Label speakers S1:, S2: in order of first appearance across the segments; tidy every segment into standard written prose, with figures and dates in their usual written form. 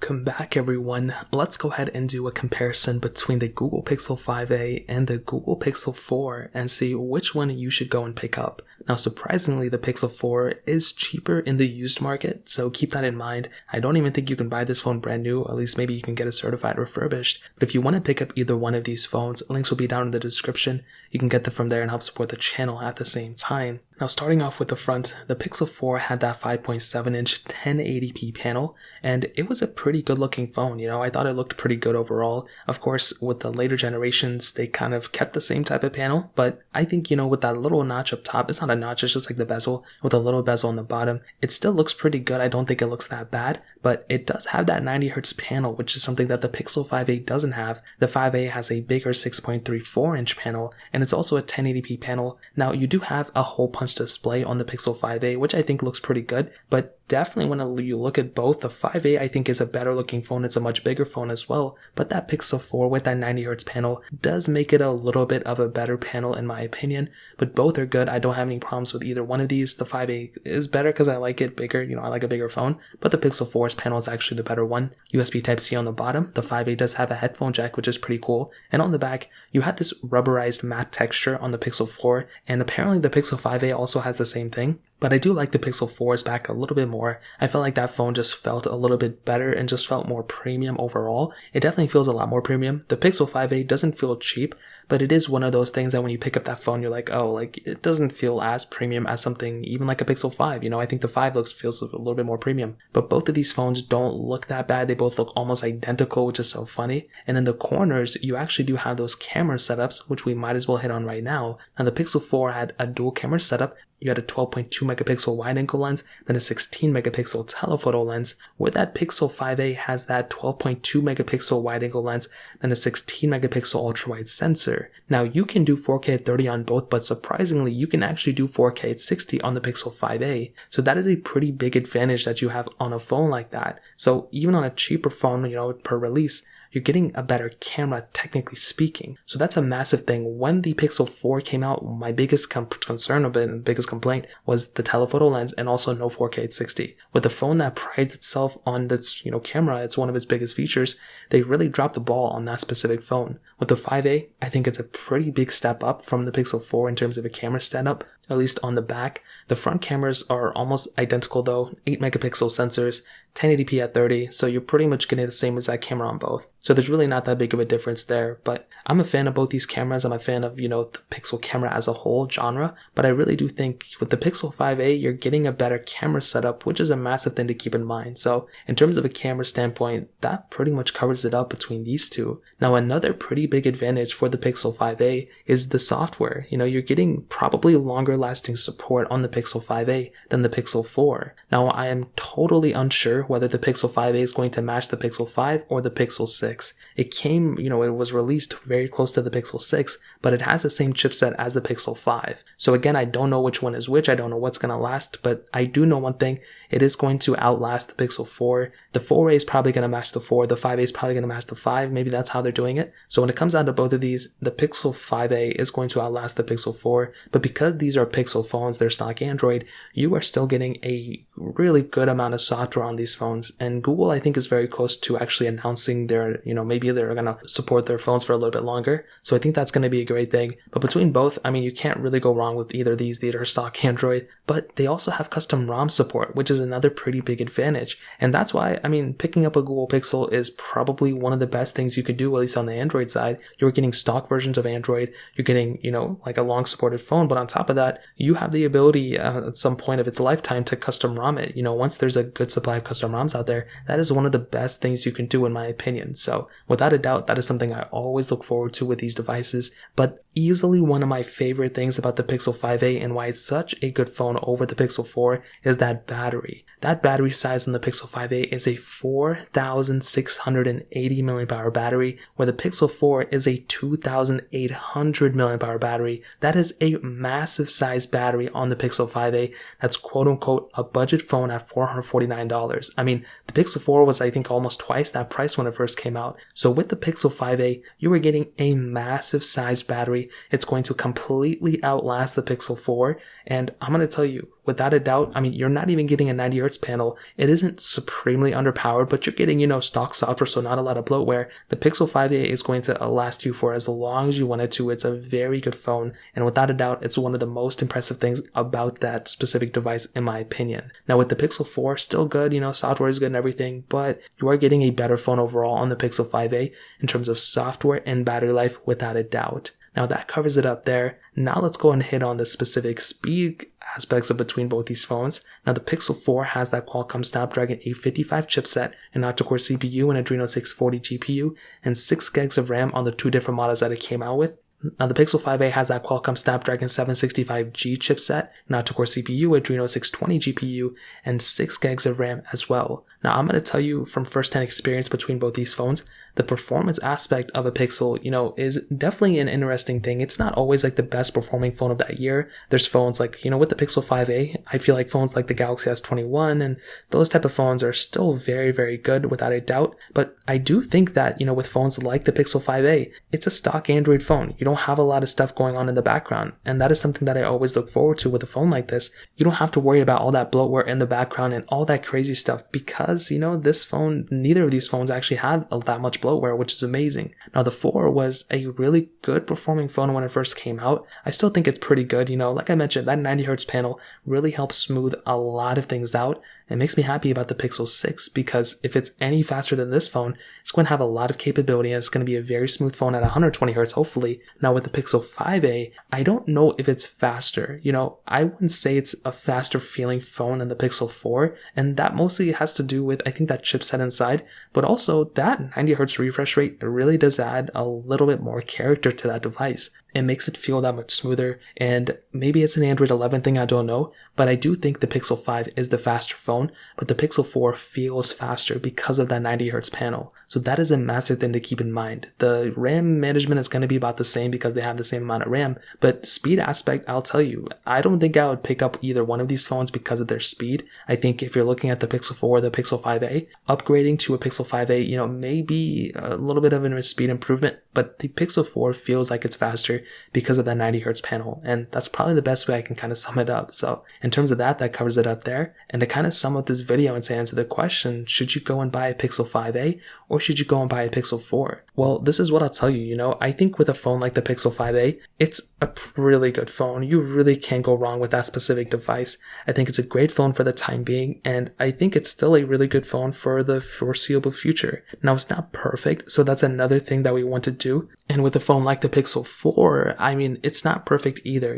S1: Welcome back everyone. Let's go ahead and do a comparison between the Google Pixel 5a and the Google Pixel 4 and see which one you should go and pick up. Now surprisingly, the Pixel 4 is cheaper in the used market, so keep that in mind. I don't even think you can buy this phone brand new, at least maybe you can get it certified refurbished. But if you want to pick up either one of these phones, links will be down in the description. You can get them from there and help support the channel at the same time. Now starting off with the front, the Pixel 4 had that 5.7-inch 1080p panel, and it was a pretty good looking phone. I thought it looked pretty good overall. Of course, with the later generations, they kind of kept the same type of panel, but I think, with that little notch up top, it's not a notch, it's just like the bezel, with a little bezel on the bottom, it still looks pretty good. I don't think it looks that bad, but it does have that 90Hz panel, which is something that the Pixel 5a doesn't have. The 5a has a bigger 6.34-inch panel, and it's also a 1080p panel. Now, you do have a hole punch display on the Pixel 5a, which I think looks pretty good, but definitely when you look at both, the 5a I think is a better looking phone. It's a much bigger phone as well, but that Pixel 4 with that 90Hz panel does make it a little bit of a better panel in my opinion, but both are good. I don't have any problems with either one of these. The 5a is better because I like it bigger, I like a bigger phone, but the Pixel 4's panel is actually the better one. USB Type-C on the bottom. The 5a does have a headphone jack, which is pretty cool, and on the back you had this rubberized matte texture on the Pixel 4, and apparently the Pixel 5a also has the same thing. But I do like the Pixel 4's back a little bit more. I felt like that phone just felt a little bit better and just felt more premium overall. It definitely feels a lot more premium. The Pixel 5a doesn't feel cheap, but it is one of those things that when you pick up that phone, you're like, oh, it doesn't feel as premium as something even like a Pixel 5. I think the 5 feels a little bit more premium. But both of these phones don't look that bad. They both look almost identical, which is so funny. And in the corners, you actually do have those camera setups, which we might as well hit on right now. Now, the Pixel 4 had a dual camera setup. You had a 12.2 megapixel wide-angle lens, then a 16 megapixel telephoto lens, where that Pixel 5a has that 12.2 megapixel wide-angle lens, then a 16 megapixel ultra-wide sensor. Now you can do 4K at 30 on both, but surprisingly you can actually do 4K at 60 on the Pixel 5a. So that is a pretty big advantage that you have on a phone like that. So even on a cheaper phone, per release, you're getting a better camera, technically speaking. So that's a massive thing. When the Pixel 4 came out, my biggest concern of it and biggest complaint was the telephoto lens and also no 4K at 60. With a phone that prides itself on its, camera, it's one of its biggest features, they really dropped the ball on that specific phone. With the 5a, I think it's a pretty big step up from the Pixel 4 in terms of a camera setup, at least on the back. The front cameras are almost identical though, 8 megapixel sensors, 1080p at 30, so you're pretty much getting the same exact camera on both. So there's really not that big of a difference there, but I'm a fan of both these cameras. I'm a fan of, the Pixel camera as a whole genre, but I really do think with the Pixel 5a, you're getting a better camera setup, which is a massive thing to keep in mind. So in terms of a camera standpoint, that pretty much covers it up between these two. Now another pretty big advantage for the Pixel 5a is the software. You're getting probably longer lasting support on the Pixel 5a than the Pixel 4. Now I am totally unsure whether the Pixel 5a is going to match the Pixel 5 or the Pixel 6. It came, it was released very close to the Pixel 6, but it has the same chipset as the Pixel 5. So again, I don't know which one is which. I don't know what's going to last, but I do know one thing. It is going to outlast the Pixel 4. The 4a is probably going to match the 4. The 5a is probably going to match the 5. Maybe that's how they're doing it. So when it comes down to both of these, the Pixel 5a is going to outlast the Pixel 4, but because these are Pixel phones, they're stock Android, you are still getting a really good amount of software on these phones. And Google, I think, is very close to actually announcing their, maybe they're going to support their phones for a little bit longer. So I think that's going to be a great thing. But between both, you can't really go wrong with either of these. These are stock Android, but they also have custom ROM support, which is another pretty big advantage. And that's why, picking up a Google Pixel is probably one of the best things you could do, at least on the Android side. You're getting stock versions of Android. You're getting, like a long supported phone, but on top of that, you have the ability at some point of its lifetime to custom ROM it. Once there's a good supply of custom ROMs out there, that is one of the best things you can do in my opinion. So without a doubt, that is something I always look forward to with these devices. But easily one of my favorite things about the Pixel 5a and why it's such a good phone over the Pixel 4 is that battery. That battery size on the Pixel 5a is a 4,680 mAh battery, where the Pixel 4 is a 2,800 mAh battery. That is a massive size battery on the Pixel 5a. That's quote unquote a budget phone at $449. The Pixel 4 was, I think, almost twice that price when it first came out. So with the Pixel 5a, you are getting a massive size battery. It's going to completely outlast the Pixel 4. And I'm going to tell you, without a doubt, I mean, you're not even getting a 90Hz panel. It isn't supremely underpowered, but you're getting, stock software, so not a lot of bloatware. The Pixel 5a is going to last you for as long as you want it to. It's a very good phone, and without a doubt, it's one of the most impressive things about that specific device, in my opinion. Now, with the Pixel 4, still good, software is good and everything, but you are getting a better phone overall on the Pixel 5a in terms of software and battery life, without a doubt. Now that covers it up there. Now let's go and hit on the specific speed aspects of between both these phones. Now the Pixel 4 has that Qualcomm Snapdragon 855 chipset, an octa-core CPU, an Adreno 640 GPU, and 6 gigs of RAM on the 2 different models that it came out with. Now the Pixel 5a has that Qualcomm Snapdragon 765G chipset, an octa-core CPU, Adreno 620 GPU, and 6 gigs of RAM as well. Now I'm going to tell you from first-hand experience between both these phones, the performance aspect of a Pixel, is definitely an interesting thing. It's not always like the best performing phone of that year. There's phones like, with the Pixel 5a, I feel like phones like the Galaxy S21 and those type of phones are still very, very good without a doubt. But I do think that, with phones like the Pixel 5a, it's a stock Android phone. You don't have a lot of stuff going on in the background. And that is something that I always look forward to with a phone like this. You don't have to worry about all that bloatware in the background and all that crazy stuff because, this phone, neither of these phones actually have that much bloatware, which is amazing. Now the 4 was a really good performing phone when it first came out. I still think it's pretty good. Like I mentioned, that 90Hz panel really helps smooth a lot of things out. It makes me happy about the Pixel 6 because if it's any faster than this phone, it's going to have a lot of capability and it's going to be a very smooth phone at 120Hz, hopefully. Now with the Pixel 5a, I don't know if it's faster. I wouldn't say it's a faster feeling phone than the Pixel 4, and that mostly has to do with, I think, that chipset inside, but also that 90Hz refresh rate really does add a little bit more character to that device. It makes it feel that much smoother, and maybe it's an Android 11 thing, I don't know, but I do think the Pixel 5 is the faster phone, but the Pixel 4 feels faster because of that 90Hz panel. So that is a massive thing to keep in mind. The RAM management is going to be about the same because they have the same amount of RAM, but speed aspect, I'll tell you, I don't think I would pick up either one of these phones because of their speed. I think if you're looking at the Pixel 4 or the Pixel 5a, upgrading to a Pixel 5a, may be a little bit of a speed improvement, but the Pixel 4 feels like it's faster because of that 90Hz panel, and that's probably the best way I can kind of sum it up. So in terms of that covers it up there. And to kind of sum up this video and to answer the question, should you go and buy a Pixel 5a or should you go and buy a Pixel 4? Well, this is what I'll tell you, I think with a phone like the Pixel 5a, it's a really good phone. You really can't go wrong with that specific device. I think it's a great phone for the time being, and I think it's still a really good phone for the foreseeable future. Now, it's not perfect, so that's another thing that we want to do. And with a phone like the Pixel 4, I mean, it's not perfect either,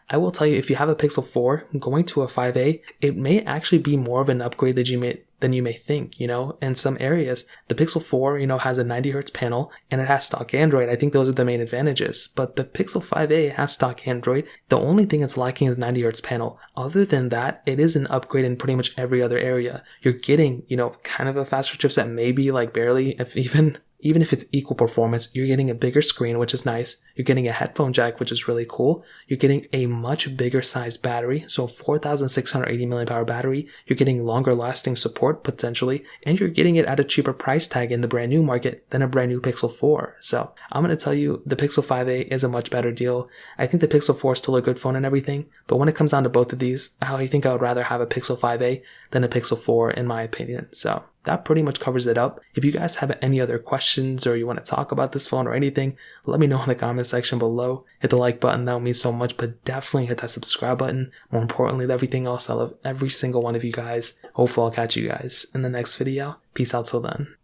S1: I will tell you, if you have a Pixel 4, going to a 5a, it may actually be more of an upgrade than you may think, in some areas. The Pixel 4, has a 90Hz panel and it has stock Android. I think those are the main advantages, but the Pixel 5a has stock Android. The only thing it's lacking is 90Hz panel. Other than that, it is an upgrade in pretty much every other area. You're getting, kind of a faster chipset, maybe like barely, if even if it's equal performance, you're getting a bigger screen, which is nice. You're getting a headphone jack, which is really cool. You're getting a much bigger size battery, so 4,680 mAh battery. You're getting longer lasting support potentially, and you're getting it at a cheaper price tag in the brand new market than a brand new Pixel 4. So I'm going to tell you, the Pixel 5a is a much better deal. I think the Pixel 4 is still a good phone and everything, but when it comes down to both of these, I think I would rather have a Pixel 5a than a Pixel 4 in my opinion. So that pretty much covers it up. If you guys have any other questions or you want to talk about this phone or anything, let me know in the comment section below. Hit the like button, that would mean so much, but definitely hit that subscribe button. More importantly than everything else, I love every single one of you guys. Hopefully I'll catch you guys in the next video. Peace out till then.